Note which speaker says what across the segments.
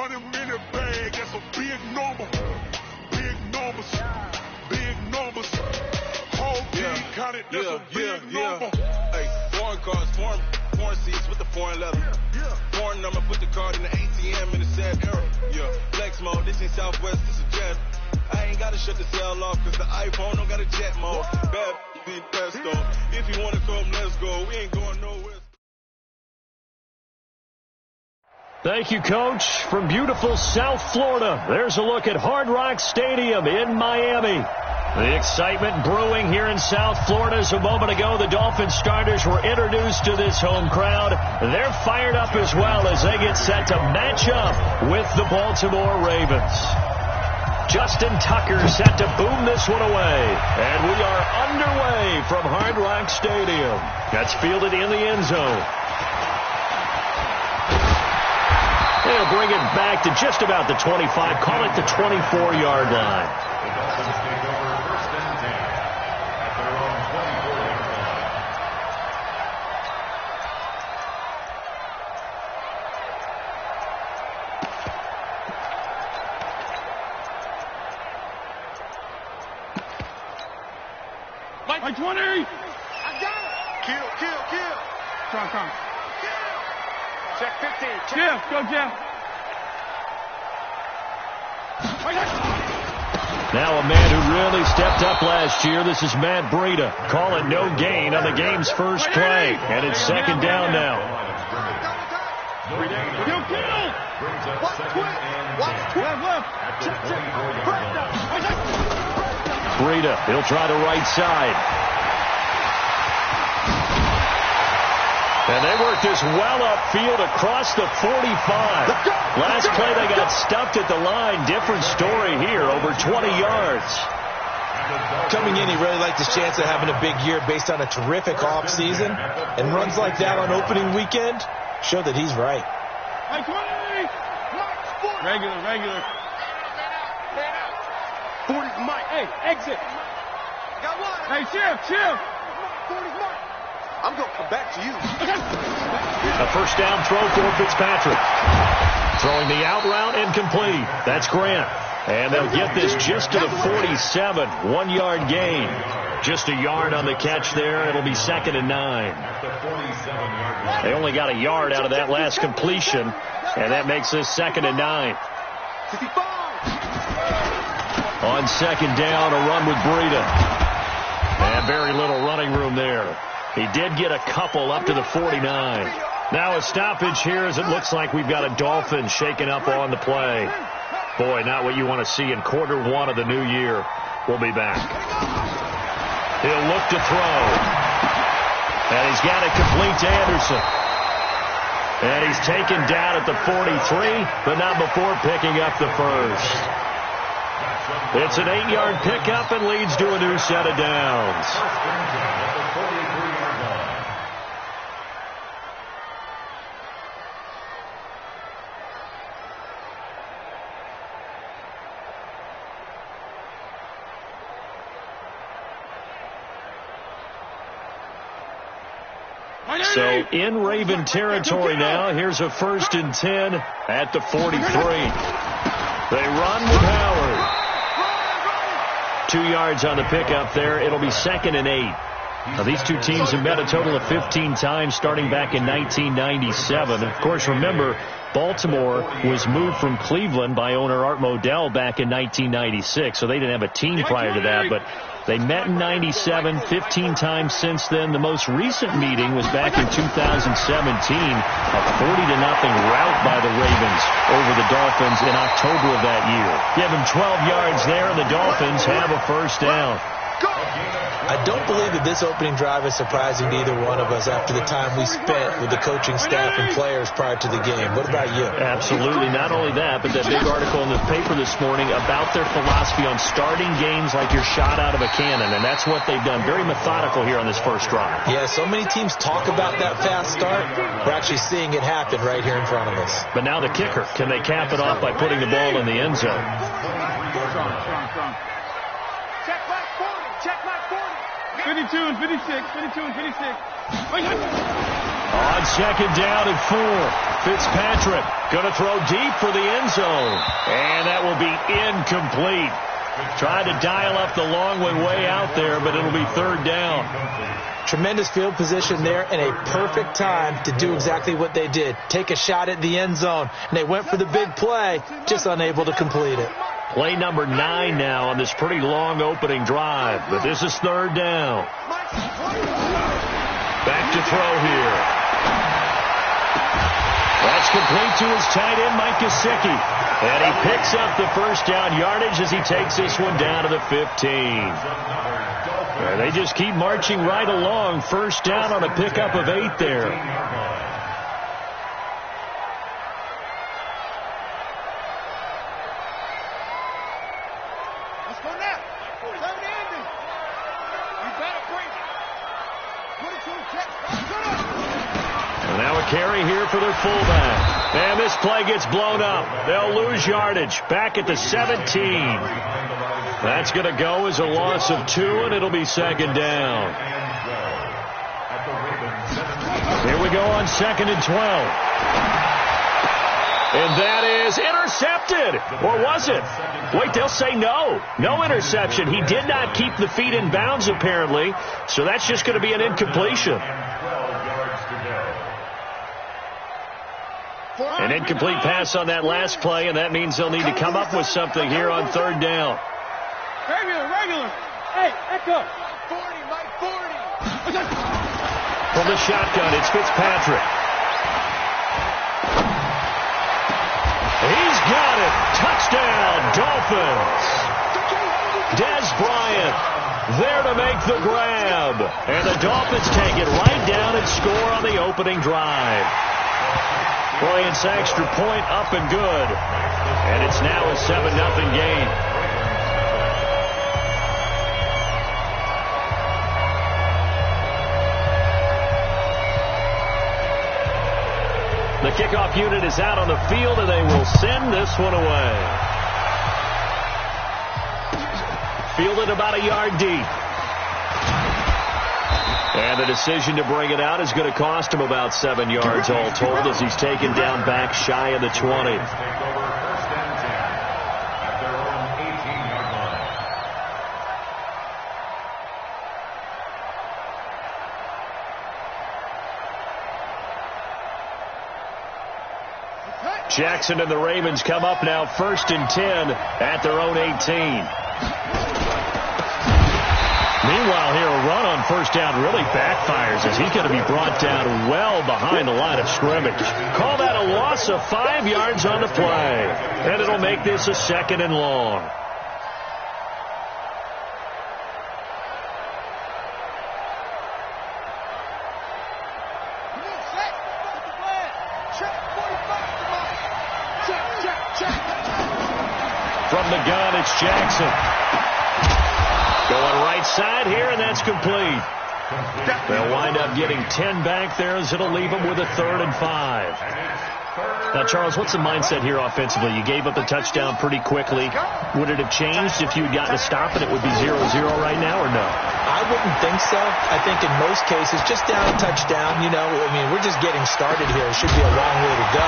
Speaker 1: money in the bag, that's a big number. Big numbers, big numbers. Whole team counted, that's a big number.
Speaker 2: Hey, foreign cars, foreign seats with the foreign leather. Foreign number, put the card in the ATM in the sad era. Yeah, flex mode, this ain't Southwest, this is Jet. I ain't gotta shut the cell off, cause the iPhone don't got a jet mode. Bad be pesto. If you wanna come, let's go. We ain't going nowhere.
Speaker 3: Thank you, Coach. From beautiful South Florida, there's a look at Hard Rock Stadium in Miami. The excitement brewing here in South Florida as a moment ago the Dolphins starters were introduced to this home crowd. They're fired up as well as they get set to match up with the Baltimore Ravens. Justin Tucker set to boom this one away. And we are underway from Hard Rock Stadium. That's fielded in the end zone. They'll bring it back to just about the 25. Call it the 24-yard line.
Speaker 4: Like 20. I got it. Kill. Come. Check 15. Jeff, go Jeff.
Speaker 3: Now a man who really stepped up last year. This is Matt Breida. Call it no gain on the game's first play. And it's second down now. Breida, he'll try the right side. And they worked this well upfield across the 45. Last play they got stuffed at the line. Different story here, over 20 yards.
Speaker 5: Coming in, he really liked his chance of having a big year based on a terrific offseason. And runs like that on opening weekend show that he's right.
Speaker 4: Regular. 40's Mike. Hey, exit. Got one. Hey, chill. 40's Mike. I'm going to come back to you.
Speaker 3: A first down throw for Fitzpatrick. Throwing the out route incomplete. That's Grant. And they'll get this just to the 47. 1 yard gain. Just a yard on the catch there. It'll be 2nd and 9. They only got a yard out of that last completion. And that makes this 2nd and 9. On second down, a run with Breida. And very little running room there. He did get a couple up to the 49. Now a stoppage here as it looks like we've got a Dolphin shaking up on the play. Boy, not what you want to see in quarter one of the new year. We'll be back. He'll look to throw. And he's got it complete to Anderson. And he's taken down at the 43, but not before picking up the first. It's an 8-yard pickup and leads to a new set of downs. So in Raven territory now. Here's a 1st and 10 at the 43. They run with Howard. 2 yards on the pickup there. It'll be 2nd and 8. Now, these two teams have met a total of 15 times starting back in 1997. Of course, remember, Baltimore was moved from Cleveland by owner Art Modell back in 1996, so they didn't have a team prior to that, but they met in 97, 15 times since then. The most recent meeting was back in 2017, a 40-0 rout by the Ravens over the Dolphins in October of that year. Give them 12 yards there, and the Dolphins have a first down.
Speaker 5: I don't believe that this opening drive is surprising to either one of us after the time we spent with the coaching staff and players prior to the game. What about you?
Speaker 3: Absolutely. Not only that, but that big article in the paper this morning about their philosophy on starting games like you're shot out of a cannon, and that's what they've done. Very methodical here on this first drive.
Speaker 5: Yeah, so many teams talk about that fast start. We're actually seeing it happen right here in front of us.
Speaker 3: But now the kicker. Can they cap it off by putting the ball in the end zone?
Speaker 4: Check back 40. 52 and 56.
Speaker 3: On second down and 4. Fitzpatrick going to throw deep for the end zone. And that will be incomplete. Tried to dial up the long way out there, but it'll be third down.
Speaker 5: Tremendous field position there and a perfect time to do exactly what they did. Take a shot at the end zone. And they went for the big play, just unable to complete it.
Speaker 3: Play number 9 now on this pretty long opening drive. But this is third down. Back to throw here. That's complete to his tight end, Mike Gesicki. And he picks up the first down yardage as he takes this one down to the 15. And they just keep marching right along. First down on a pickup of 8 there.
Speaker 4: Let's go now. Third ending. You better bring it. Put it to the check.
Speaker 3: And now a carry here for their fullback. And this play gets blown up. They'll lose yardage. Back at the 17. That's going to go as a loss of 2, and it'll be second down. Here we go on second and 12. And that is intercepted. Or was it? Wait, they'll say no. No interception. He did not keep the feet in bounds, apparently. So that's just going to be an incompletion. An incomplete pass on that last play, and that means they'll need to come up with something here on third down.
Speaker 4: Regular. Hey, echo. 40, Mike, 40.
Speaker 3: From the shotgun, it's Fitzpatrick. He's got it. Touchdown, Dolphins. Des Bryant there to make the grab. And the Dolphins take it right down and score on the opening drive. Bryant's extra point up and good. And it's now a 7-0 game. The kickoff unit is out on the field, and they will send this one away. Fielded about a yard deep. And the decision to bring it out is going to cost him about 7 yards all told as he's taken down back shy of the 20. Jackson and the Ravens come up now first and 10 at their own 18. Meanwhile, here a run on first down really backfires as he's going to be brought down well behind the line of scrimmage. Call that a loss of 5 yards on the play. And it'll make this a second and long. From the gun, it's Jackson. Going right side here, and that's complete. They'll wind up getting 10 back there as it'll leave them with a 3rd and 5. Now, Charles, what's the mindset here offensively? You gave up a touchdown pretty quickly. Would it have changed if you had gotten a stop and it would be 0-0 right now, or no?
Speaker 5: I wouldn't think so. I think in most cases, just down a touchdown, you know, I mean, we're just getting started here. It should be a long way to go.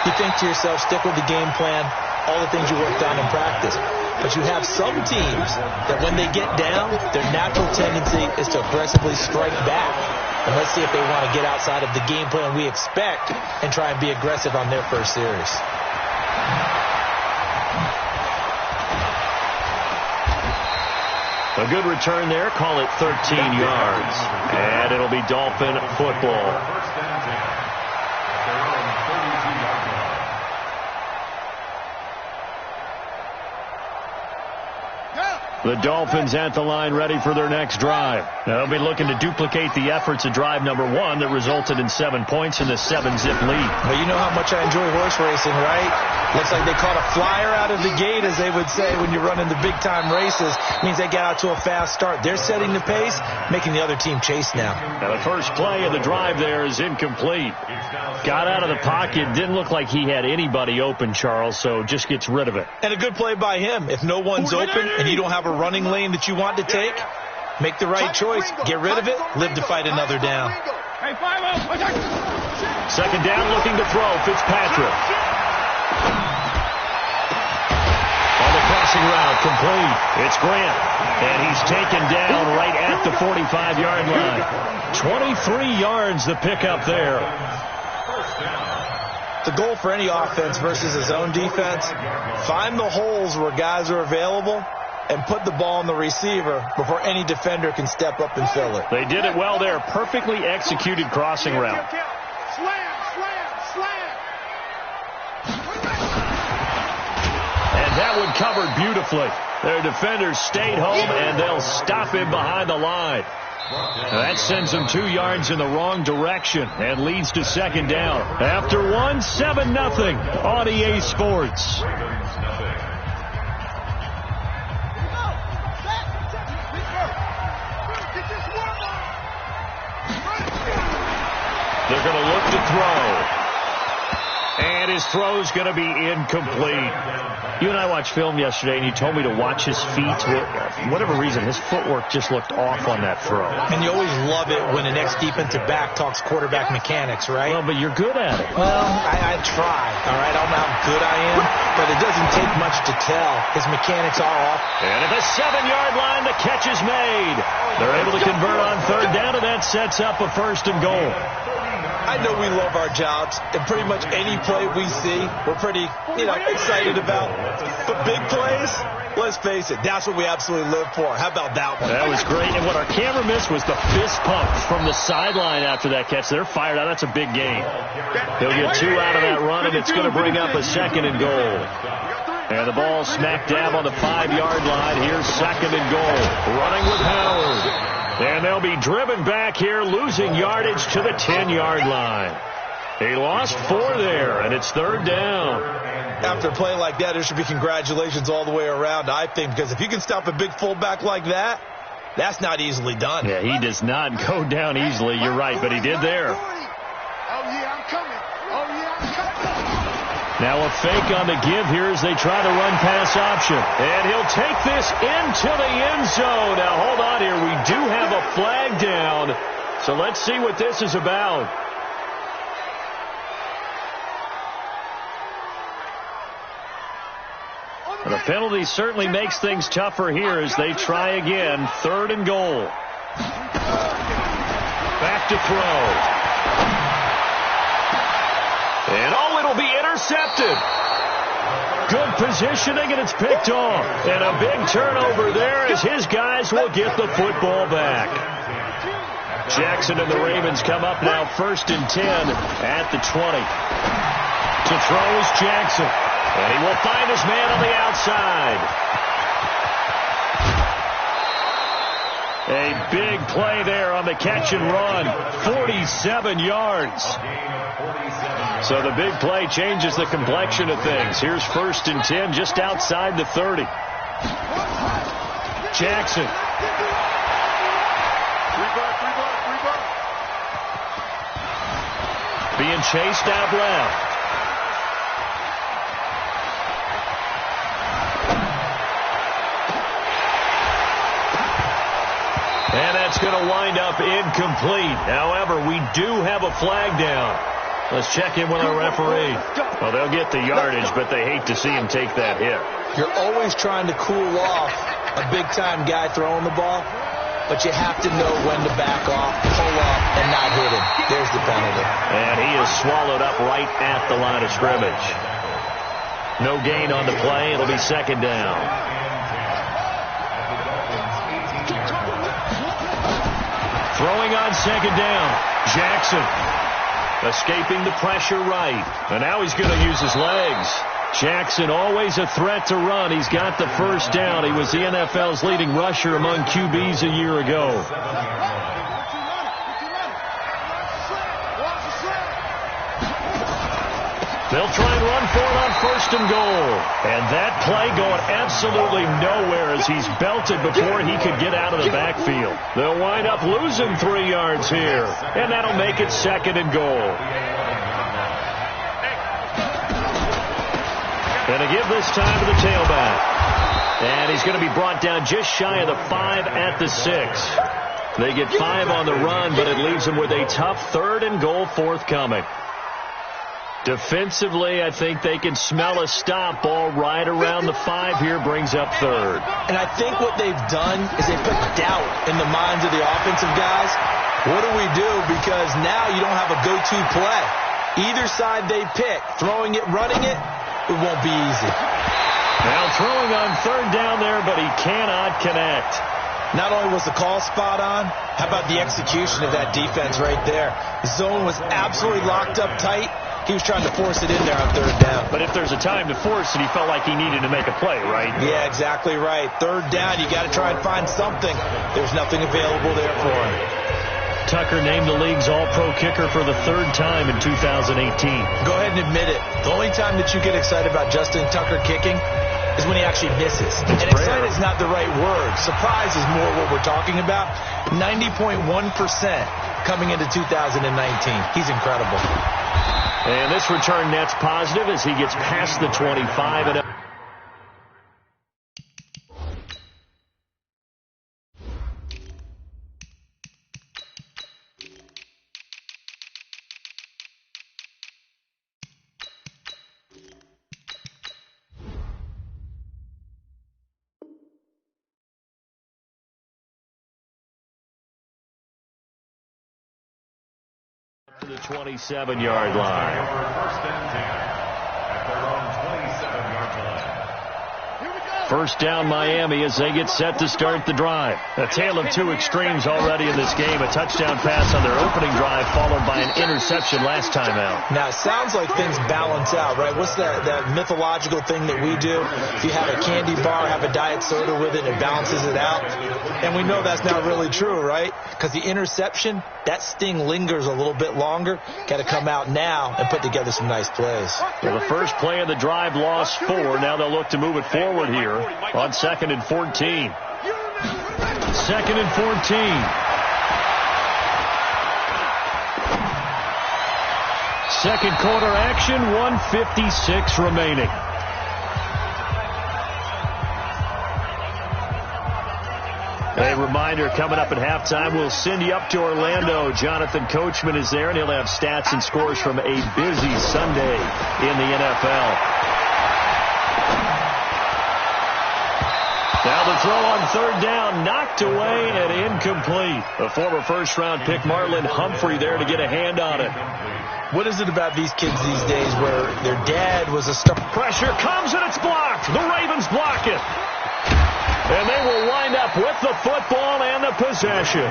Speaker 5: You think to yourself, stick with the game plan, all the things you worked on in practice. But you have some teams that when they get down, their natural tendency is to aggressively strike back. And let's see if they want to get outside of the game plan we expect and try and be aggressive on their first series.
Speaker 3: A good return there. Call it 13 yards. And it'll be Dolphin football. The Dolphins at the line ready for their next drive. Now they'll be looking to duplicate the efforts of drive number 1 that resulted in 7 points in the 7-zip lead.
Speaker 5: Well, you know how much I enjoy horse racing, right? Looks like they caught a flyer out of the gate, as they would say when you're running the big-time races. It means they get out to a fast start. They're setting the pace, making the other team chase now.
Speaker 3: Now the first play of the drive there is incomplete. Got out of the pocket. Didn't look like he had anybody open, Charles, so just gets rid of it.
Speaker 5: And a good play by him. If no one's open and you don't have a running lane that you want to take, make the right choice. Get rid of it. Live to fight another down.
Speaker 4: Hey, 5-0.
Speaker 3: Second down, looking to throw. Fitzpatrick. On the crossing route, complete. It's Grant. And he's taken down right at the 45-yard line. 23 yards the pickup there.
Speaker 5: The goal for any offense versus his own defense, find the holes where guys are available and put the ball on the receiver before any defender can step up and fill it.
Speaker 3: They did it well there. Perfectly executed crossing route.
Speaker 4: Slam.
Speaker 3: And that one covered beautifully. Their defenders stayed home, and they'll stop him behind the line. That sends them 2 yards in the wrong direction and leads to second down. After one, 7-0 on EA Sports. They're going to look to throw. And his throw's going to be incomplete. You and I watched film yesterday, and you told me to watch his feet. For whatever reason, his footwork just looked off on that throw.
Speaker 5: And you always love it when the next defensive back talks quarterback mechanics, right?
Speaker 3: Well, but you're good at it.
Speaker 5: Well, I try, all right? I don't know how good I am, but it doesn't take much to tell. His mechanics are off.
Speaker 3: And at the 7-yard line, the catch is made. They're able to convert on third down, and that sets up a 1st and goal.
Speaker 5: I know we love our jobs, and pretty much any play we see, we're pretty, excited about. But big plays, let's face it, that's what we absolutely live for. How about that one?
Speaker 3: That was great, and what our camera missed was the fist pump from the sideline after that catch. They're fired out. That's a big game. They'll get 2 out of that run, and it's going to bring up a 2nd and goal. And the ball smack dab on the 5-yard line. Here's 2nd and goal. Running with Howard. And they'll be driven back here, losing yardage to the 10-yard line. He lost 4 there, and it's 3rd down.
Speaker 5: After a play like that, there should be congratulations all the way around, I think, because if you can stop a big fullback like that, that's not easily done.
Speaker 3: Yeah, he does not go down easily. You're right, but he did there.
Speaker 4: Oh, yeah, I'm coming.
Speaker 3: Now a fake on the give here as they try to run pass option. And he'll take this into the end zone. Now hold on here. We do have a flag down. So let's see what this is about. And the penalty certainly makes things tougher here as they try again. 3rd and goal. Back to throw. And it'll be intercepted. Good positioning, and it's picked off. And a big turnover there as his guys will get the football back. Jackson and the Ravens come up now 1st and 10 at the 20. To throw is Jackson. And he will find his man on the outside. A big play there on the catch and run. 47 yards. So the big play changes the complexion of things. Here's 1st and 10 just outside the 30. Jackson. Being chased out left. And that's going to wind up incomplete. However, we do have a flag down. Let's check in with our referee. Well, they'll get the yardage, but they hate to see him take that hit.
Speaker 5: You're always trying to cool off a big-time guy throwing the ball, but you have to know when to back off, pull up, and not hit him. There's the penalty.
Speaker 3: And he is swallowed up right at the line of scrimmage. No gain on the play. It'll be 2nd down. Throwing on 2nd down. Jackson. Escaping the pressure right. And now he's going to use his legs. Jackson always a threat to run. He's got the 1st down. He was the NFL's leading rusher among QBs a year ago. They'll try and run for it on 1st and goal. And that play going absolutely nowhere as he's belted before he could get out of the backfield. They'll wind up losing 3 yards here. And that'll make it 2nd and goal. And to give this time to the tailback. And he's going to be brought down just shy of the 5 at the 6. They get 5 on the run, but it leaves them with a tough 3rd and goal forthcoming. Defensively, I think they can smell a stop. Ball right around the 5 here, brings up 3rd.
Speaker 5: And I think what they've done is they put doubt in the minds of the offensive guys. What do we do? Because now you don't have a go-to play. Either side they pick, throwing it, running it, it won't be easy.
Speaker 3: Now throwing on 3rd down there, but he cannot connect.
Speaker 5: Not only was the call spot on, how about the execution of that defense right there? The zone was absolutely locked up tight. He was trying to force it in there on 3rd down.
Speaker 3: But if there's a time to force it, he felt like he needed to make a play, right?
Speaker 5: Yeah, exactly right. 3rd down, you got to try and find something. There's nothing available there for him.
Speaker 3: Tucker named the league's all-pro kicker for the 3rd time in 2018.
Speaker 5: Go ahead and admit it. The only time that you get excited about Justin Tucker kicking is when he actually misses. And excited is not the right word. Surprise is more what we're talking about. 90.1% coming into 2019. He's incredible.
Speaker 3: And this return net's positive as he gets past the 25 and to the 27-yard line. First down Miami as they get set to start the drive. A tale of 2 extremes already in this game. A touchdown pass on their opening drive followed by an interception last time out.
Speaker 5: Now, it sounds like things balance out, right? What's that mythological thing that we do? If you have a candy bar, have a diet soda with it, it balances it out. And we know that's not really true, right? Because the interception, that sting lingers a little bit longer. Got to come out now and put together some nice plays.
Speaker 3: Well, the first play of the drive lost 4. Now they'll look to move it forward here on 2nd and 14. 2nd and 14. Second quarter action, 1:56 remaining. A reminder, coming up at halftime, we'll send you up to Orlando. Jonathan Coachman is there, and he'll have stats and scores from a busy Sunday in the NFL. Now the throw on 3rd down, knocked away and incomplete. A former first-round pick, Marlon Humphrey, there to get a hand on it.
Speaker 5: What is it about these kids these days where their dad was a star?
Speaker 3: Pressure comes and it's blocked. The Ravens block it. And they will wind up with the football and the possession.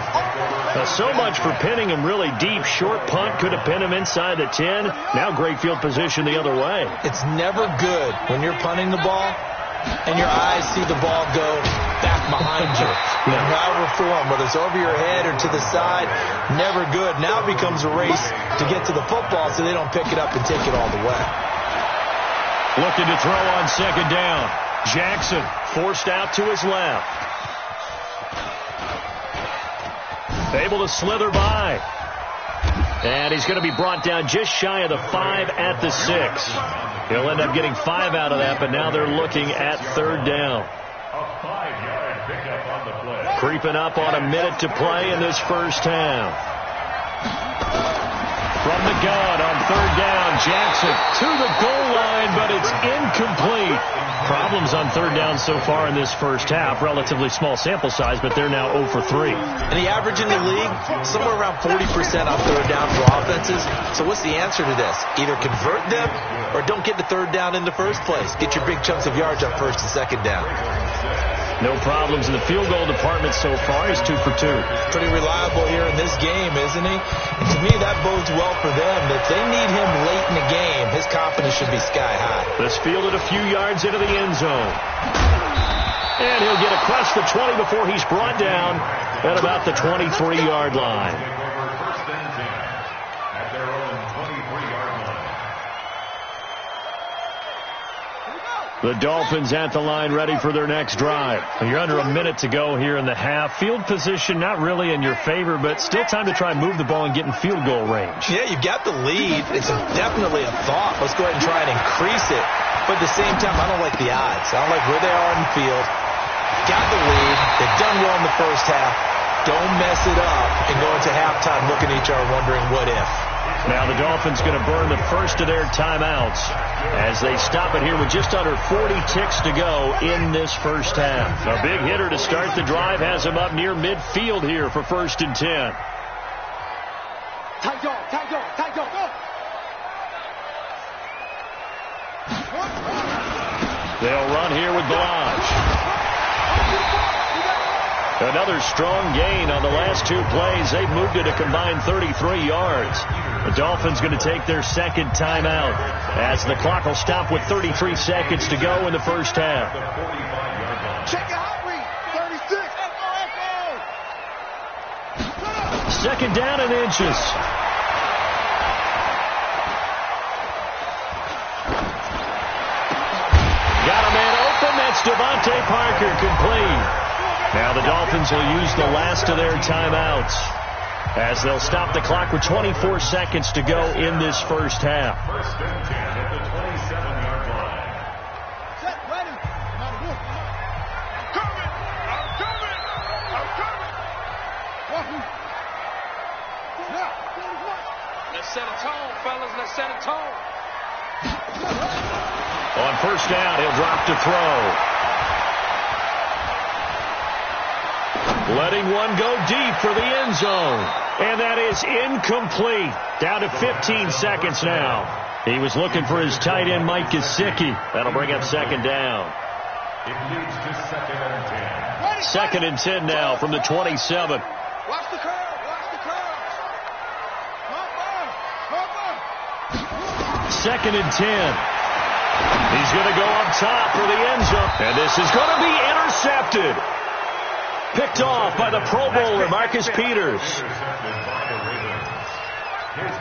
Speaker 3: So much for pinning him really deep. Short punt could have pinned him inside the 10. Now great field position the other way.
Speaker 5: It's never good when you're punting the ball and your eyes see the ball go back behind you. In however form, whether it's over your head or to the side, never good. Now it becomes a race to get to the football so they don't pick it up and take it all the way.
Speaker 3: Looking to throw on 2nd down. Jackson forced out to his left. Able to slither by. And he's going to be brought down just shy of the 5 at the 6. He'll end up getting 5 out of that, but now they're looking at 3rd down. Creeping up on a minute to play in this first half. From the gun on 3rd down, Jackson to the goal line, but it's incomplete. Problems on 3rd down so far in this first half. Relatively small sample size, but they're now 0 for 3.
Speaker 5: And the average in the league, somewhere around 40% on 3rd down for offenses. So what's the answer to this? Either convert them or don't get the 3rd down in the first place. Get your big chunks of yards up 1st and 2nd down.
Speaker 3: No problems in the field goal department so far. He's 2 for 2.
Speaker 5: Pretty reliable here in this game, isn't he? And to me, that bodes well for them. If they need him late in the game, his confidence should be sky high.
Speaker 3: This fielded a few yards into the end zone. And he'll get across the 20 before he's brought down at about the 23-yard line. The Dolphins at the line ready for their next drive. You're under a minute to go here in the half. Field position not really in your favor, but still time to try and move the ball and get in field goal range.
Speaker 5: Yeah, you got the lead. It's definitely a thought. Let's go ahead and try and increase it. But at the same time, I don't like the odds. I don't like where they are in the field. Got the lead. They've done well in the first half. Don't mess it up and go into halftime looking at each other wondering what if.
Speaker 3: Now the Dolphins going to burn the first of their timeouts as they stop it here with just under 40 ticks to go in this first half. A big hitter to start the drive has him up near midfield here for 1st and 10.
Speaker 4: Tight dog, tight dog, tight dog, go!
Speaker 3: They'll run here with Blanche. Another strong gain on the last 2 plays. They've moved it a combined 33 yards. The Dolphins going to take their second timeout as the clock will stop with 33 seconds to go in the first half.
Speaker 4: Check your hot read, 36.
Speaker 3: Second down and inches. Got a man open. That's Devontae Parker, complete. Now the Dolphins will use the last of their timeouts as they'll stop the clock with 24 seconds to go in this first half.
Speaker 1: First and 10 at the 27-yard line.
Speaker 4: Set, ready. I'm coming. I'm coming. I'm coming. Let's set a tone, fellas. Let's set a tone.
Speaker 3: On first down, he'll drop to throw. Letting one go deep for the end zone. And that is incomplete. Down to 15 seconds now. He was looking for his tight end, Mike Gesicki. That'll bring up second down.
Speaker 1: It leads to 2nd and 10.
Speaker 3: Second and 10 now from the 27.
Speaker 4: Watch the curve. Watch the curve.
Speaker 3: Second and 10. He's going to go up top for the end zone. And this is going to be intercepted. Picked off by the Pro Bowler, Marcus Peters.
Speaker 1: His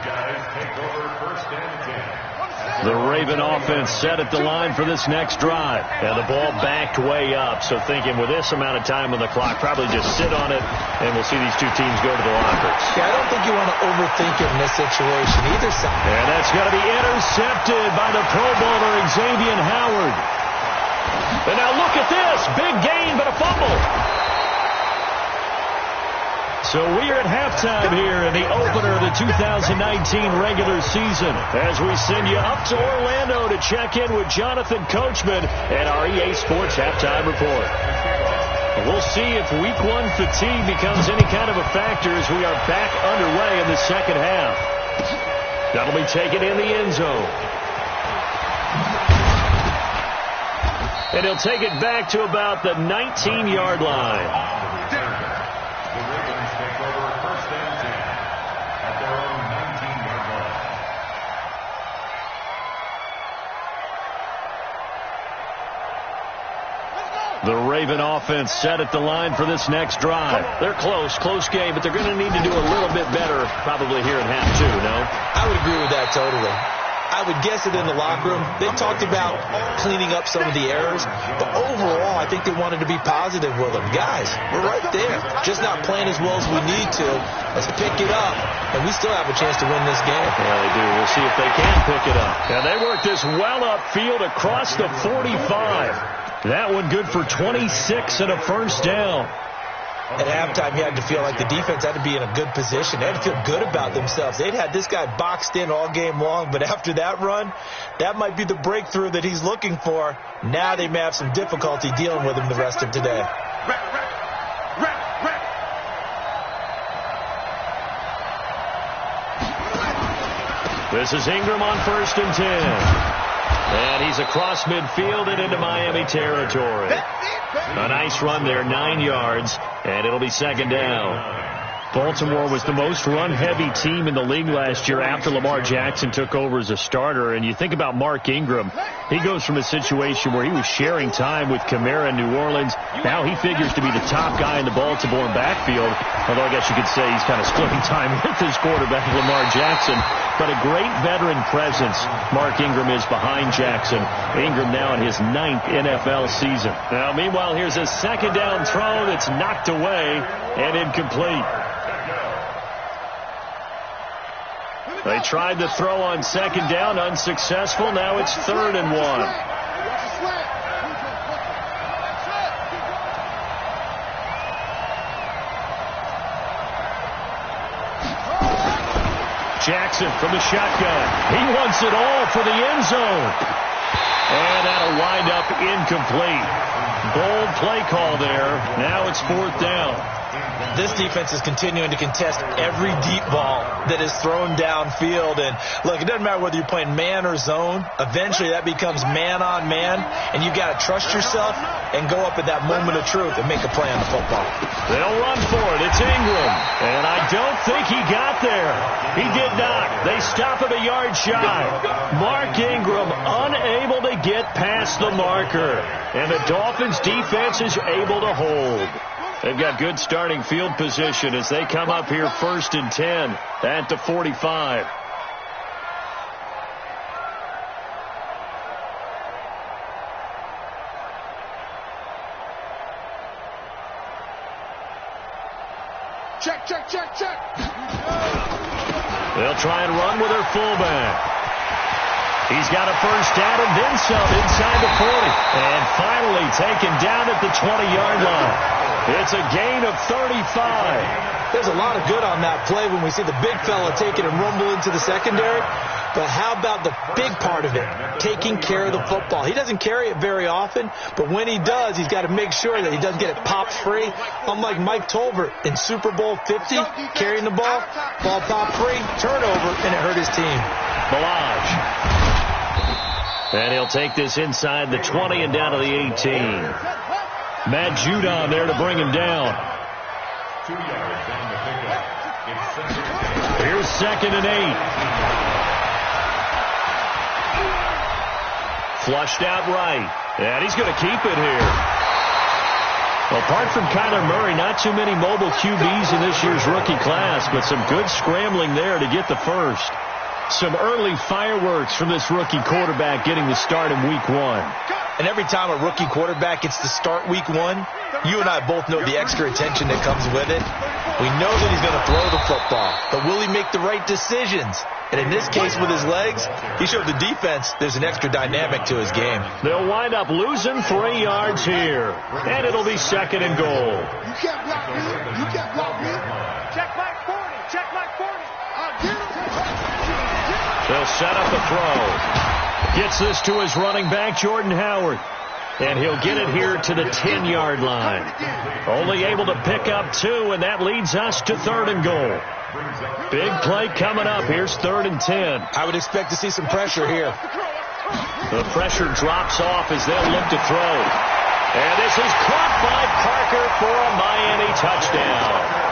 Speaker 1: guys take over 1st and 10.
Speaker 3: The Raven offense set at the line for this next drive. And the ball backed way up. So thinking with this amount of time on the clock, probably just sit on it, and we'll see these two teams go to the lockers.
Speaker 5: Yeah, I don't think you want to overthink it in this situation either side.
Speaker 3: And that's going to be intercepted by the Pro Bowler, Xavier Howard. And now look at this. Big gain, but a fumble. So we are at halftime here in the opener of the 2019 regular season as we send you up to Orlando to check in with Jonathan Coachman and our EA Sports Halftime Report. We'll see if Week 1 fatigue becomes any kind of a factor as we are back underway in the second half. That'll be taken in the end zone. And he'll take it back to about the 19-yard line. The Raven offense set at the line for this next drive. They're close game, but they're going to need to do a little bit better probably here in half 2, no?
Speaker 5: I would agree with that totally. I would guess it in the locker room. They talked about cleaning up some of the errors, but overall, I think they wanted to be positive with them. Guys, we're right there. Just not playing as well as we need to. Let's pick it up, and we still have a chance to win this game.
Speaker 3: Yeah, they do. We'll see if they can pick it up. And they work this well upfield across the 45. That one good for 26 and a first down.
Speaker 5: At halftime, you had to feel like the defense had to be in a good position. They had to feel good about themselves. They'd had this guy boxed in all game long, but after that run, that might be the breakthrough that he's looking for. Now they may have some difficulty dealing with him the rest of today.
Speaker 3: This is Ingram on 1st and 10. And he's across midfield and into Miami territory. A nice run there, 9 yards, and it'll be second down. Baltimore was the most run-heavy team in the league last year after Lamar Jackson took over as a starter. And you think about Mark Ingram. He goes from a situation where he was sharing time with Kamara in New Orleans. Now he figures to be the top guy in the Baltimore backfield. Although I guess you could say he's kind of splitting time with his quarterback, Lamar Jackson. But a great veteran presence Mark Ingram is behind Jackson. Ingram now in his 9th NFL season. Now, meanwhile, here's a second down throw that's knocked away and incomplete. They tried the throw on second down, unsuccessful. Now it's 3rd and 1. Jackson from the shotgun. He wants it all for the end zone. And that'll wind up incomplete. Bold play call there. Now it's 4th down.
Speaker 5: This defense is continuing to contest every deep ball that is thrown downfield. And, look, it doesn't matter whether you're playing man or zone. Eventually, that becomes man-on-man, and you've got to trust yourself and go up at that moment of truth and make a play on the football.
Speaker 3: They'll run for it. It's Ingram. And I don't think he got there. He did not. They stop him a yard shy. Mark Ingram unable to get past the marker. And the Dolphins' defense is able to hold. They've got good starting field position as they come up here 1st and 10 at the 45.
Speaker 4: Check.
Speaker 3: They'll try and run with their fullback. He's got a first down and then some inside the 40. And finally taken down at the 20-yard line. It's a gain of 35.
Speaker 5: There's a lot of good on that play when we see the big fella take it and rumble into the secondary. But how about the big part of it, taking care of the football? He doesn't carry it very often, but when he does, he's got to make sure that he doesn't get it popped free. Unlike Mike Tolbert in Super Bowl 50, carrying the ball popped free, turnover, and it hurt his team.
Speaker 3: Balaj. And he'll take this inside the 20 and down to the 18. Matt Judon there to bring him down. Here's 2nd and 8. Flushed out right. And he's going to keep it here. Apart from Kyler Murray, not too many mobile QBs in this year's rookie class, but some good scrambling there to get the first. Some early fireworks from this rookie quarterback getting the start in week 1.
Speaker 5: And every time a rookie quarterback gets to start week 1, you and I both know the extra attention that comes with it. We know that he's going to throw the football, but will he make the right decisions? And in this case with his legs, he showed the defense there's an extra dynamic to his game.
Speaker 3: They'll wind up losing 3 yards here, and it'll be 2nd and goal.
Speaker 4: You can't block me. You can't block me. Check like 40. Check like 40.
Speaker 3: They'll set up the throw. Gets this to his running back, Jordan Howard. And he'll get it here to the 10-yard line. Only able to pick up 2, and that leads us to 3rd and goal. Big play coming up. Here's 3rd and 10.
Speaker 5: I would expect to see some pressure here.
Speaker 3: The pressure drops off as they'll look to throw. And this is caught by Parker for a Miami touchdown.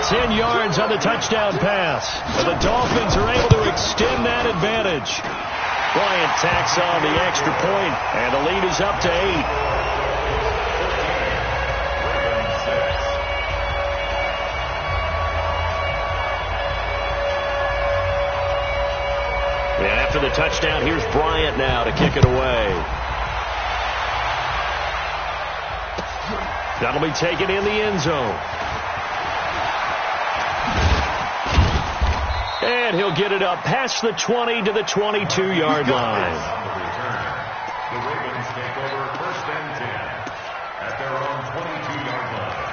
Speaker 3: 10 yards on the touchdown pass. And the Dolphins are able to extend that advantage. Bryant tacks on the extra point, and the lead is up to 8. And after the touchdown, here's Bryant now to kick it away. That'll be taken in the end zone. And he'll get it up past the 20 to the 22-yard line.
Speaker 6: The Ravens take over 1st and 10 at their own 22-yard line.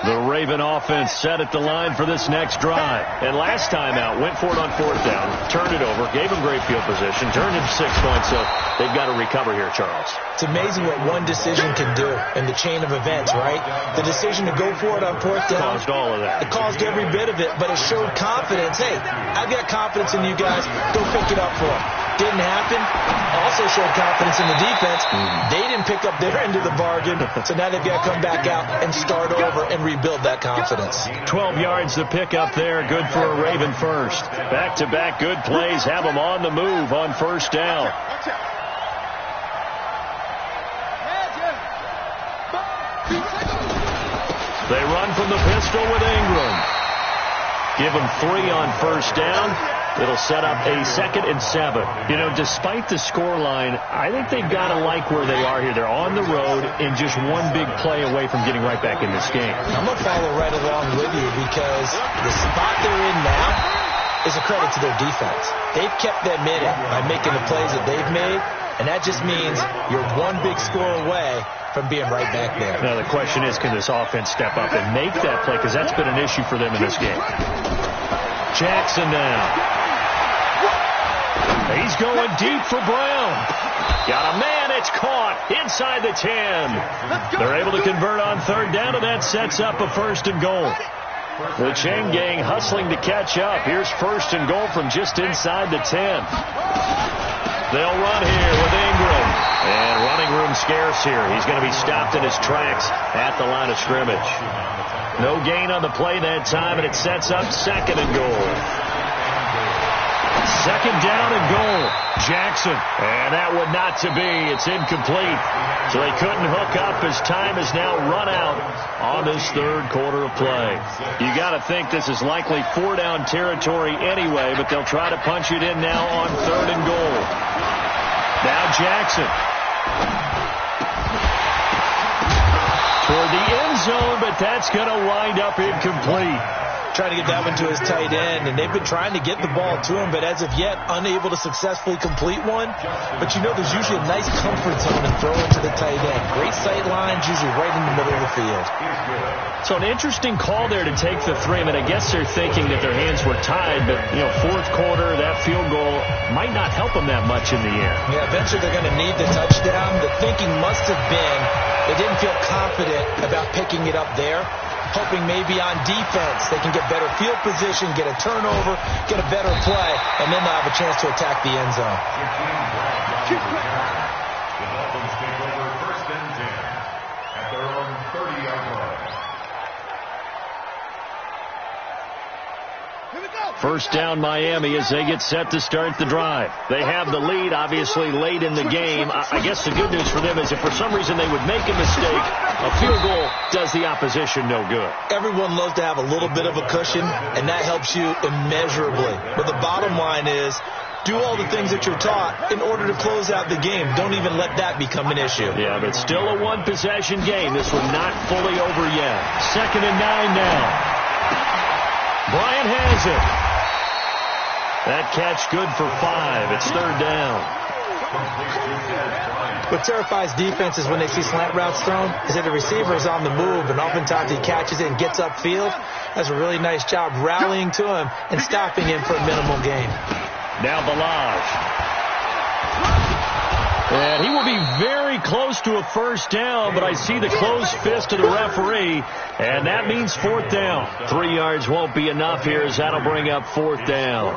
Speaker 3: The Raven offense set at the line for this next drive. And last time out, went for it on 4th down, turned it over, gave them great field position, turned into 6 points, so they've got to recover here, Charles.
Speaker 5: It's amazing what one decision can do in the chain of events, right? The decision to go for it on 4th down.
Speaker 3: Caused all of that.
Speaker 5: It caused every bit of it, but it showed confidence. Hey, I've got confidence in you guys. Go pick it up for them. Didn't happen. Also showed confidence in the defense. They didn't pick up their end of the bargain, so now they've got to come back out and start over and rebuild that confidence.
Speaker 3: 12 yards to pick up there. Good for a Raven first. Back-to-back good plays have them on the move on 1st down. They run from the pistol with Ingram. Give them 3 on 1st down. It'll set up a 2nd and 7. You know, despite the scoreline, I think they've got to like where they are here. They're on the road and just one big play away from getting right back in this game.
Speaker 5: I'm going to follow right along with you because the spot they're in now is a credit to their defense. They've kept them in it by making the plays that they've made. And that just means you're one big score away from being right back there.
Speaker 3: Now the question is, can this offense step up and make that play? Because that's been an issue for them in this game. Jackson now. He's going deep for Brown. Got a man. It's caught inside the 10. They're able to convert on third down, and that sets up a 1st and goal. The Chain Gang hustling to catch up. Here's 1st and goal from just inside the 10. They'll run here with Ingram. And running room scarce here. He's going to be stopped in his tracks at the line of scrimmage. No gain on the play that time, and it sets up 2nd and goal. 2nd down and goal. Jackson. And that would not to be. It's incomplete. So they couldn't hook up as time is now run out on this 3rd quarter of play. You got to think this is likely 4-down territory anyway, but they'll try to punch it in now on 3rd and goal. Now Jackson. Toward the end zone, but that's going to wind up incomplete.
Speaker 5: Trying to get that one to his tight end, and they've been trying to get the ball to him, but as of yet, unable to successfully complete one. But you know there's usually a nice comfort zone and throw into the tight end. Great sight lines, usually right in the middle of the field.
Speaker 3: So an interesting call there to take the 3. I mean, I guess they're thinking that their hands were tied, but, 4th quarter, that field goal might not help them that much in the end.
Speaker 5: Yeah, eventually they're going to need the touchdown. The thinking must have been they didn't feel confident about picking it up there, hoping maybe on defense they can get better field position, get a turnover, get a better play, and then they'll have a chance to attack the end zone.
Speaker 6: The Dolphins take over 1st and 10 at their own 30-yard line.
Speaker 3: 1st down Miami as they get set to start the drive. They have the lead, obviously, late in the game. I guess the good news for them is if for some reason they would make a mistake, a field goal does the opposition no good.
Speaker 5: Everyone loves to have a little bit of a cushion, and that helps you immeasurably. But the bottom line is, do all the things that you're taught in order to close out the game. Don't even let that become an issue.
Speaker 3: Yeah, but still a one-possession game. This one not fully over yet. 2nd and 9 now. Bryant has it. That catch good for 5. It's 3rd down.
Speaker 5: What terrifies defenses when they see slant routes thrown is that the receiver is on the move, and oftentimes he catches it and gets upfield. That's a really nice job rallying to him and stopping him for a minimal gain.
Speaker 3: Now Balaj. And he will be very close to a 1st down, but I see the closed fist of the referee, and that means 4th down. 3 yards won't be enough here as that'll bring up 4th down.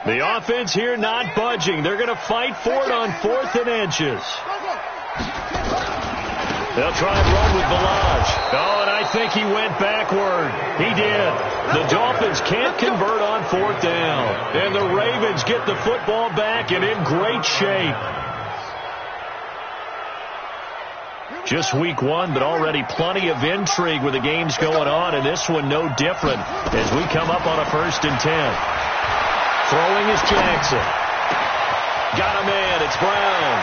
Speaker 3: The offense here not budging. They're going to fight for it on 4th and inches. They'll try and run with Balaj. Oh, and I think he went backward. He did. The Dolphins can't convert on 4th down. And the Ravens get the football back and in great shape. Just week 1, but already plenty of intrigue with the games going on, and this one no different as we come up on a 1st and 10. Throwing is Jackson. Got a man. It's Brown.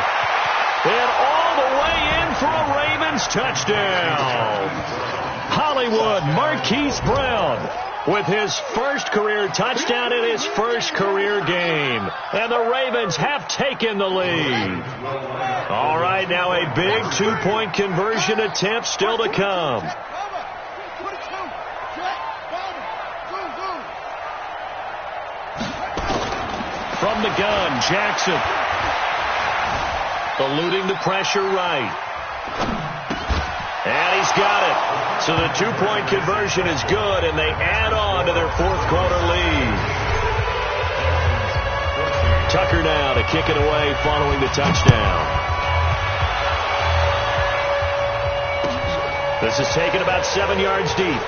Speaker 3: And all the way in for a Ravens touchdown. Hollywood Marquise Brown with his 1st career touchdown in his 1st career game. And the Ravens have taken the lead. All right, now a big 2-point conversion attempt still to come. From the gun, Jackson. Eluding the pressure right. And he's got it. So the 2-point conversion is good, and they add on to their 4th quarter lead. Tucker now to kick it away following the touchdown. This is taken about 7 yards deep.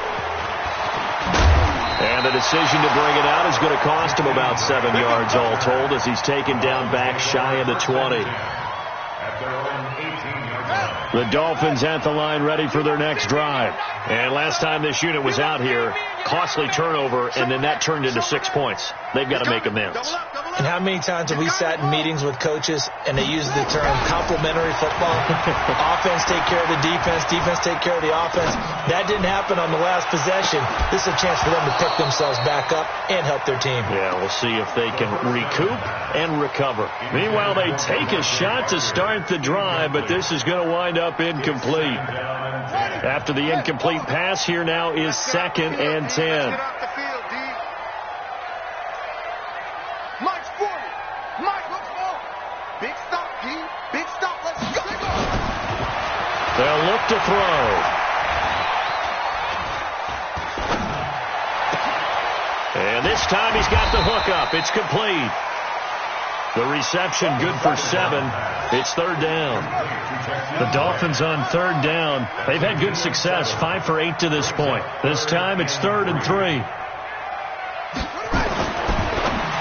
Speaker 3: And the decision to bring it out is going to cost him about 7 yards all told as he's taken down back shy of the 20. The Dolphins at the line ready for their next drive. And last time this unit was out here, costly turnover, and then that turned into 6 points. They've got to make amends.
Speaker 5: And how many times have we sat in meetings with coaches and they use the term complementary football? Offense take care of the defense, defense take care of the offense. That didn't happen on the last possession. This is a chance for them to pick themselves back up and help their team.
Speaker 3: Yeah, we'll see if they can recoup and recover. Meanwhile, they take a shot to start the drive, but this is going to wind up incomplete. After the incomplete pass, here now is 2nd and 10. They'll look to throw. And this time he's got the hook up. It's complete. The reception good for 7. It's 3rd down. The Dolphins on 3rd down. They've had good success, 5 for 8 to this point. This time it's 3rd and 3.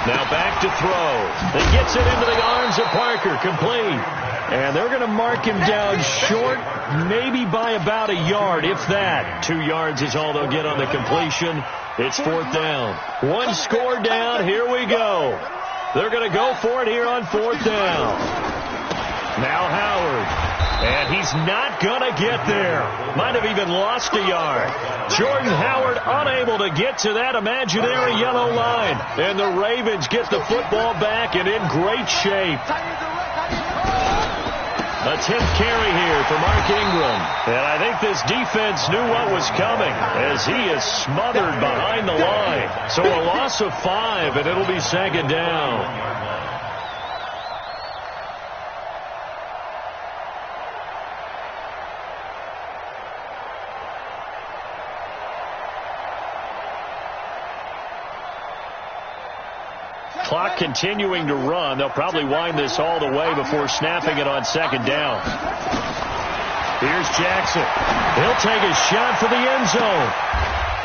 Speaker 3: Now back to throw. He gets it into the arms of Parker. Complete. And they're going to mark him down short, maybe by about a yard, if that. 2 yards is all they'll get on the completion. It's 4th down. 1 score down. Here we go. They're going to go for it here on 4th down. Now Howard. And he's not going to get there. Might have even lost a yard. Jordan Howard unable to get to that imaginary yellow line. And the Ravens get the football back and in great shape. A 10th carry here for Mark Ingram. And I think this defense knew what was coming as he is smothered behind the line. So a loss of 5, and it'll be 2nd down. Clock continuing to run. They'll probably wind this all the way before snapping it on 2nd down. Here's Jackson. He'll take a shot for the end zone.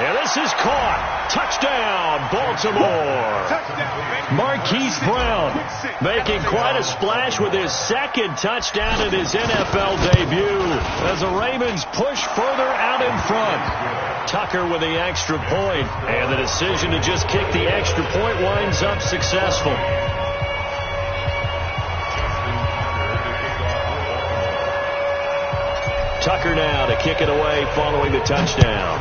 Speaker 3: And this is caught. Touchdown, Baltimore. Marquise Brown making quite a splash with his 2nd touchdown in his NFL debut as the Ravens push further out in front. Tucker with the extra point, and the decision to just kick the extra point winds up successful. Tucker now to kick it away following the touchdown.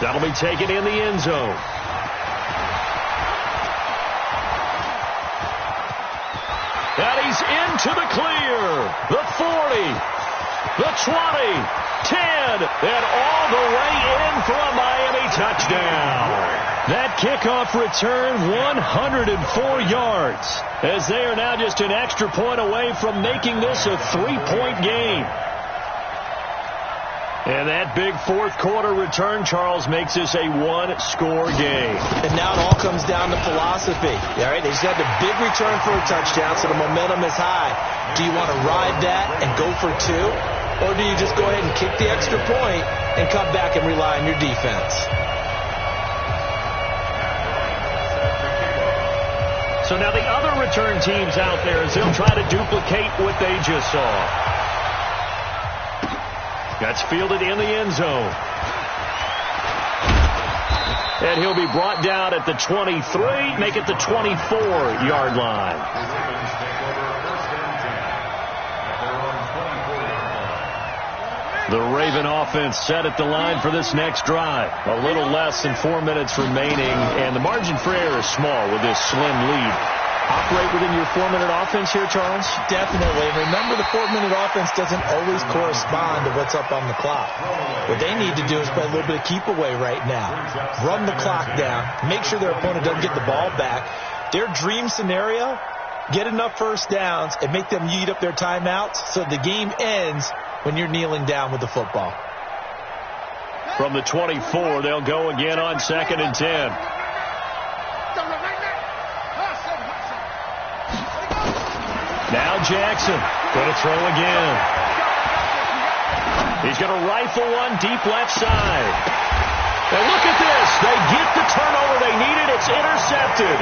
Speaker 3: That'll be taken in the end zone. And he's into the clear. The 40. The 20, 10, and all the way in for a Miami touchdown. That kickoff return, 104 yards, as they are now just an extra point away from making this a 3-point game. And that big 4th quarter return, Charles, makes this a 1-score game.
Speaker 5: And now it all comes down to philosophy. All right, they just had the big return for a touchdown, so the momentum is high. Do you want to ride that and go for 2? Or do you just go ahead and kick the extra point and come back and rely on your defense?
Speaker 3: So now the other return teams out there, as they'll try to duplicate what they just saw. That's fielded in the end zone. And he'll be brought down at the 23, make it the 24-yard line. The Raven offense set at the line for this next drive. A little less than 4 minutes remaining, and the margin for error is small with this slim lead. Operate within your 4-minute offense here, Charles?
Speaker 5: Definitely. Remember, the 4-minute offense doesn't always correspond to what's up on the clock. What they need to do is play a little bit of keep away right now. Run the clock down. Make sure their opponent doesn't get the ball back. Their dream scenario, get enough first downs and make them eat up their timeouts so the game ends when you're kneeling down with the football.
Speaker 3: From the 24, they'll go again on 2nd and 10. Now Jackson going to throw again. He's going to rifle one deep left side. And look at this. They get the turnover they needed. It's intercepted.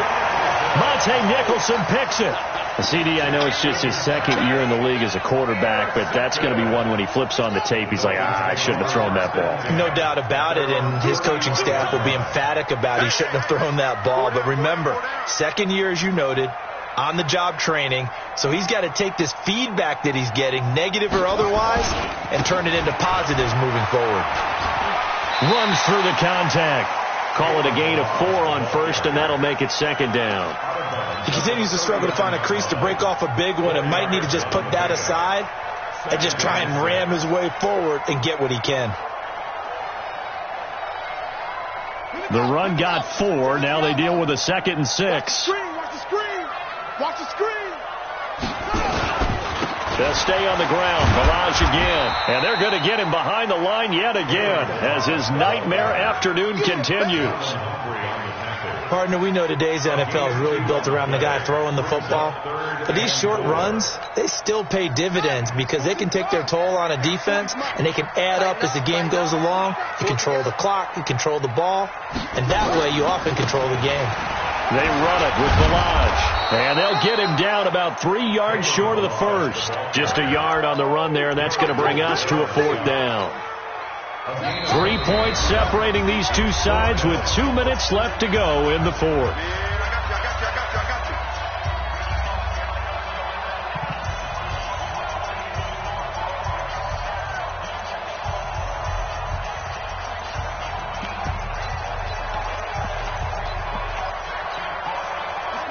Speaker 3: Monte Nicholson picks it. CD, I know it's just his second year in the league as a quarterback, but that's going to be one when he flips on the tape, he's like, I shouldn't have thrown that ball.
Speaker 5: No doubt about it, and his coaching staff will be emphatic about he shouldn't have thrown that ball. But remember, second year, as you noted, on-the-job training, so he's got to take this feedback that he's getting, negative or otherwise, and turn it into positives moving forward.
Speaker 3: Runs through the contact. Call it a gain of 4 on first, and that'll make it second down.
Speaker 5: He continues to struggle to find a crease to break off a big one and might need to just put that aside and just try and ram his way forward and get what he can.
Speaker 3: The run got 4. Now they deal with a 2nd and 6.
Speaker 4: Watch the screen. Watch the screen.
Speaker 3: They'll stay on the ground. Barrage again. And they're going to get him behind the line yet again as his nightmare afternoon continues.
Speaker 5: Partner, we know today's NFL is really built around the guy throwing the football. But these short runs, they still pay dividends because they can take their toll on a defense and they can add up as the game goes along. You control the clock, you control the ball, and that way you often control the game.
Speaker 3: They run it with Barrage, and they'll get him down about 3 yards short of the first. Just a yard on the run there, and that's going to bring us to a 4th down. 3 points separating these two sides with 2 minutes left to go in the 4th.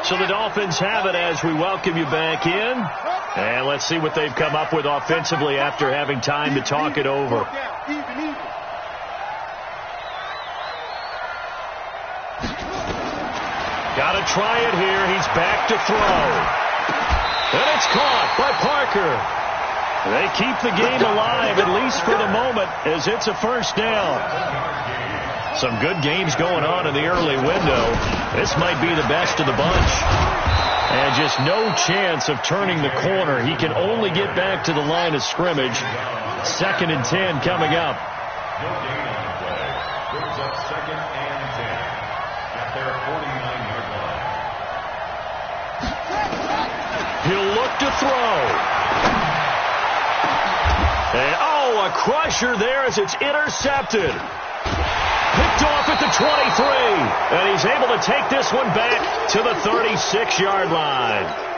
Speaker 3: So the Dolphins have it as we welcome you back in. And let's see what they've come up with offensively after having time to talk it over. Got to try it here. He's back to throw. And it's caught by Parker. They keep the game alive, at least for the moment, as it's a first down. Some good games going on in the early window. This might be the best of the bunch. And just no chance of turning the corner. He can only get back to the line of scrimmage. 2nd and 10 coming up.
Speaker 6: No gain on the play. Brings up 2nd and 10 at their 49-yard line.
Speaker 3: He'll look to throw. And, a crusher there as it's intercepted. Picked off at the 23. And he's able to take this one back to the 36-yard line.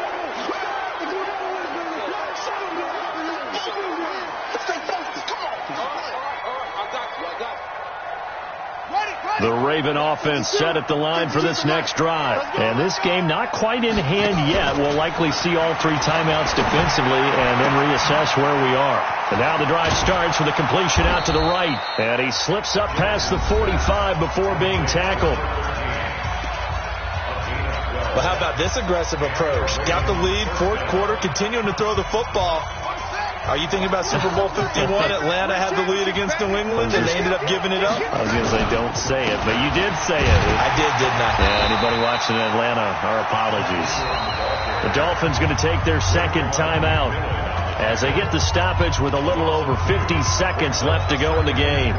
Speaker 3: The Raven offense set at the line for this next drive. And this game not quite in hand yet. We'll likely see all 3 timeouts defensively and then reassess where we are. And now the drive starts with a completion out to the right. And he slips up past the 45 before being tackled.
Speaker 5: Well, how about this aggressive approach? Got the lead, 4th quarter, continuing to throw the football. Are you thinking about Super Bowl 51? Atlanta had the lead against New England, and they ended up giving it up?
Speaker 3: I was going to say, don't say it, but you did say it.
Speaker 5: I did, didn't I?
Speaker 3: Yeah, anybody watching Atlanta, our apologies. The Dolphins going to take their 2nd timeout as they get the stoppage with a little over 50 seconds left to go in the game.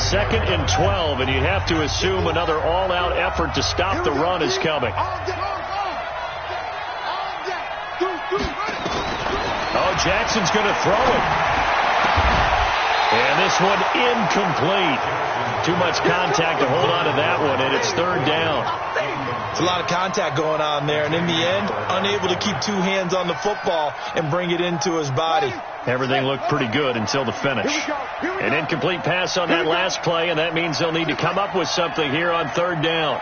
Speaker 3: 2nd and 12, and you'd have to assume another all-out effort to stop the run is coming. Jackson's going to throw it. And this one incomplete. Too much contact to hold on to that one, and it's 3rd down.
Speaker 5: It's a lot of contact going on there, and in the end, unable to keep 2 hands on the football and bring it into his body.
Speaker 3: Everything looked pretty good until the finish. An incomplete pass on that last play, and that means they'll need to come up with something here on 3rd down.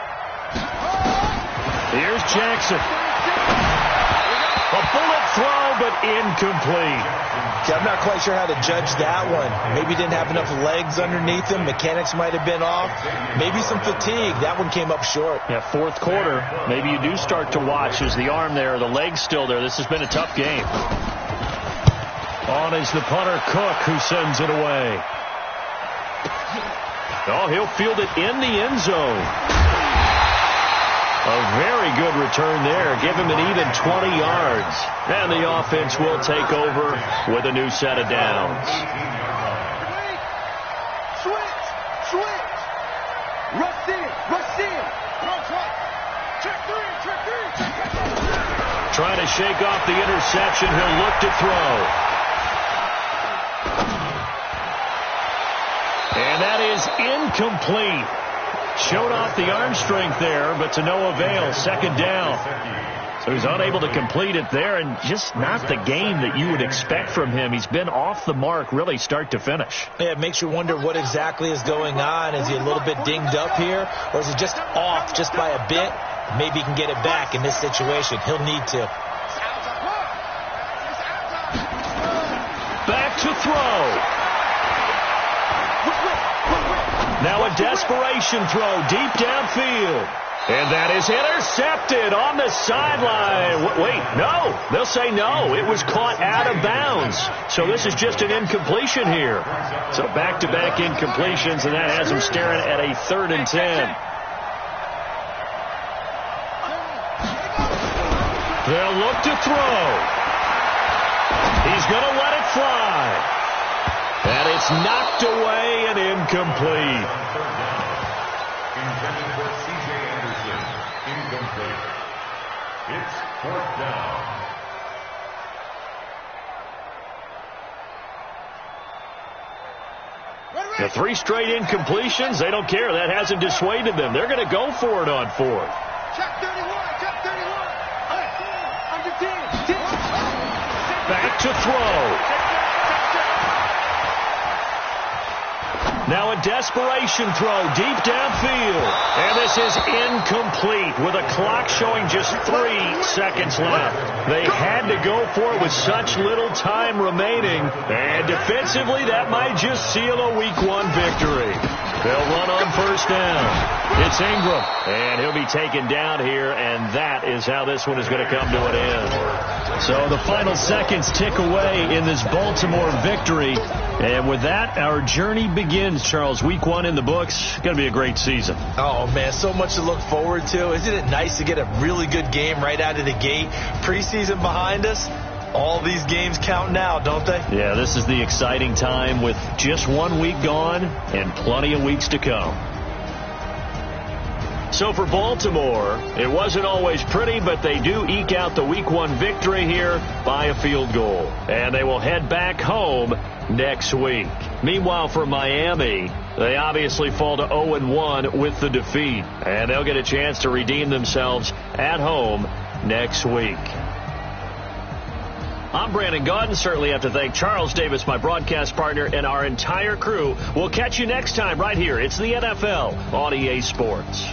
Speaker 3: Here's Jackson. A bullet throw, but incomplete.
Speaker 5: See, I'm not quite sure how to judge that one. Maybe didn't have enough legs underneath him. Mechanics might have been off. Maybe some fatigue. That one came up short.
Speaker 3: Yeah, 4th quarter. Maybe you do start to watch. Is the arm there, the leg's still there? This has been a tough game. On is the punter, Cook, who sends it away. Oh, he'll field it in the end zone. A very good return there. Give him an even 20 yards. And the offense will take over with a new set of downs.
Speaker 4: Switch. Rush in. Check 3.
Speaker 3: trying to shake off the interception. He'll look to throw. And that is incomplete. Showed off the arm strength there, but to no avail. Second down. So he's unable to complete it there, and just not the game that you would expect from him. He's been off the mark really start to finish.
Speaker 5: Yeah, it makes you wonder what exactly is going on. Is he a little bit dinged up here, or is he just off just by a bit? Maybe he can get it back in this situation. He'll need to.
Speaker 3: Back to throw. Now a desperation throw deep downfield. And that is intercepted on the sideline. Wait, no. They'll say no. It was caught out of bounds. So this is just an incompletion here. So back-to-back incompletions, and that has him staring at a 3rd and 10. They'll look to throw. He's going to let it fly. And it's knocked away and incomplete.
Speaker 6: Intended for C.J. Anderson. Incomplete. It's 4th down.
Speaker 3: The 3 straight incompletions, they don't care. That hasn't dissuaded them. They're going to go for it on 4th.
Speaker 4: Check 31. Check 31. Under 10.
Speaker 3: Back to throw. Now a desperation throw deep downfield. And this is incomplete with a clock showing just 3 seconds left. They had to go for it with such little time remaining. And defensively, that might just seal a Week 1 victory. They'll run on 1st down. It's Ingram, and he'll be taken down here, and that is how this one is going to come to an end. So the final seconds tick away in this Baltimore victory. And with that, our journey begins, Charles. Week 1 in the books. Going to be a great season.
Speaker 5: Oh, man, so much to look forward to. Isn't it nice to get a really good game right out of the gate? Preseason behind us. All these games count now, don't they?
Speaker 3: Yeah, this is the exciting time with just 1 week gone and plenty of weeks to come. So for Baltimore, it wasn't always pretty, but they do eke out the Week 1 victory here by a field goal. And they will head back home next week. Meanwhile, for Miami, they obviously fall to 0-1 with the defeat. And they'll get a chance to redeem themselves at home next week. I'm Brandon Gaudin. Certainly have to thank Charles Davis, my broadcast partner, and our entire crew. We'll catch you next time right here. It's the NFL on EA Sports.